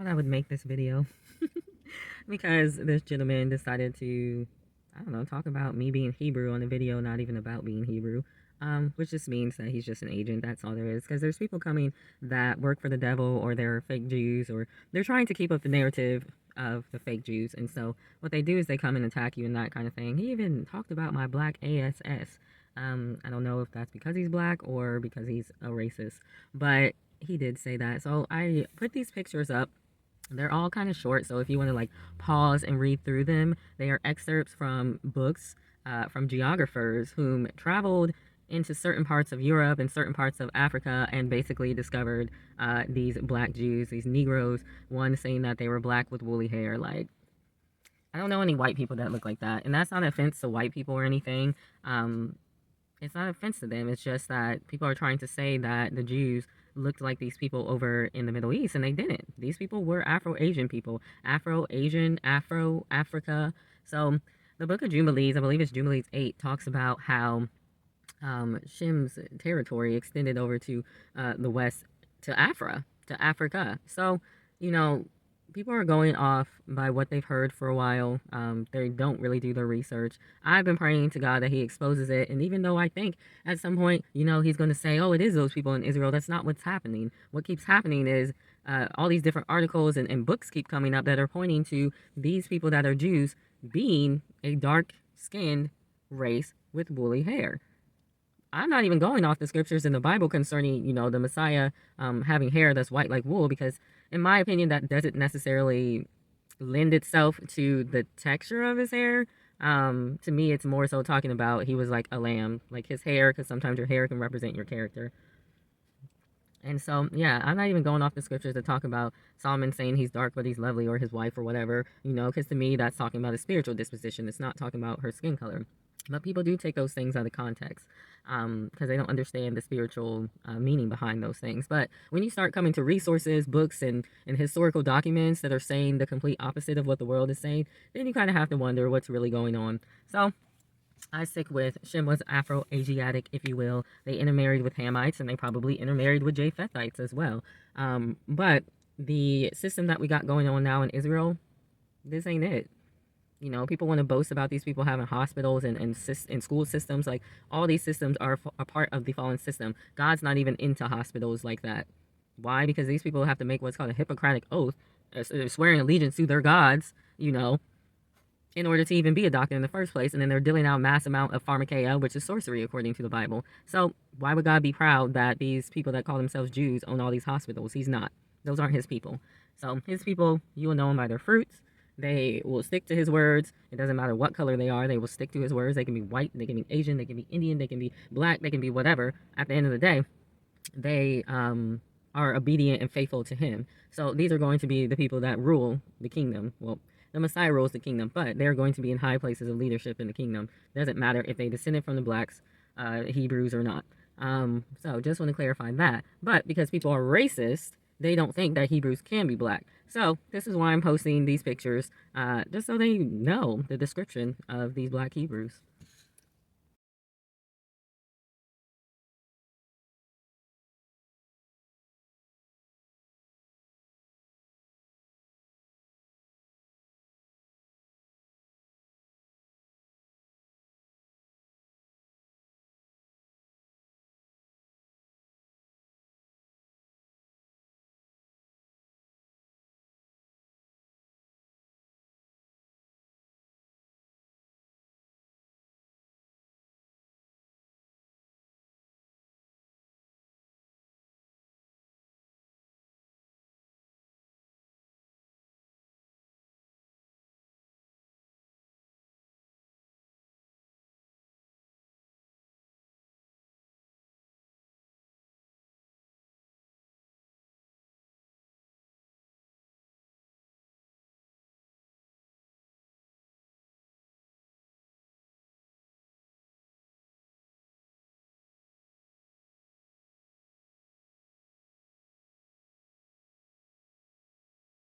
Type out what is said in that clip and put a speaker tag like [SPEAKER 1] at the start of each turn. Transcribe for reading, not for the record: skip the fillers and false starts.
[SPEAKER 1] thought I would make this video because this gentleman decided to, I don't know, talk about me being Hebrew on a video, not even about being Hebrew. Which just means that he's just an agent. That's all there is. Because there's people coming that work for the devil, or they're fake Jews, or they're trying to keep up the narrative of the fake Jews. And so what they do is they come and attack you and that kind of thing. He even talked about my black ASS. I don't know if that's because he's black or because he's a racist, but he did say that. So I put these pictures up. They're all kind of short, so if you want to like pause and read through them, they are excerpts from books from geographers whom traveled into certain parts of Europe and certain parts of Africa and basically discovered these black Jews, these Negroes. One saying that they were black with woolly hair. Like, I don't know any white people that look like that, and that's not an offense to white people or anything. It's not an offense to them. It's just that people are trying to say that the Jews looked like these people over in the Middle East, and they didn't. These people were Afro-Asian people. Afro-Asian, Africa. So the book of Jubilees, I believe it's Jubilees 8, talks about how Shem's territory extended over to the west, to Africa. So, you know, people are going off by what they've heard for a while. They don't really do their research. I've been praying to God that he exposes it. And even though I think at some point, he's going to say, oh, it is those people in Israel, that's not what's happening. What keeps happening is all these different articles and books keep coming up that are pointing to these people that are Jews being a dark-skinned race with woolly hair. I'm not even going off the scriptures in the Bible concerning, the Messiah having hair that's white like wool, because in my opinion, that doesn't necessarily lend itself to the texture of his hair. To me, it's more so talking about he was like a lamb, like his hair, because sometimes your hair can represent your character. And so, yeah, I'm not even going off the scriptures to talk about Solomon saying he's dark but he's lovely, or his wife or whatever, because to me, that's talking about a spiritual disposition. It's not talking about her skin color. But people do take those things out of context because they don't understand the spiritual meaning behind those things. But when you start coming to resources, books, and historical documents that are saying the complete opposite of what the world is saying, then you kind of have to wonder what's really going on. So I stick with Shem was Afro-Asiatic, if you will. They intermarried with Hamites, and they probably intermarried with Japhethites as well. But the system that we got going on now in Israel, this ain't it. People want to boast about these people having hospitals and school systems. Like, all these systems are a part of the fallen system. God's not even into hospitals like that. Why? Because these people have to make what's called a Hippocratic oath, swearing allegiance to their gods, in order to even be a doctor in the first place. And then they're dealing out mass amount of pharmakeia, which is sorcery according to the Bible. So why would God be proud that these people that call themselves Jews own all these hospitals? He's not. Those aren't his people. So his people, you will know them by their fruits. They will stick to his words. It doesn't matter what color they are. They will stick to his words. They can be white. They can be Asian. They can be Indian. They can be black. They can be whatever. At the end of the day, they are obedient and faithful to him. So these are going to be the people that rule the kingdom. Well, the Messiah rules the kingdom, but they're going to be in high places of leadership in the kingdom. Doesn't matter if they descended from the blacks, Hebrews or not. So just want to clarify that. But because people are racist, they don't think that Hebrews can be black. So this is why I'm posting these pictures, just so they know the description of these black Hebrews.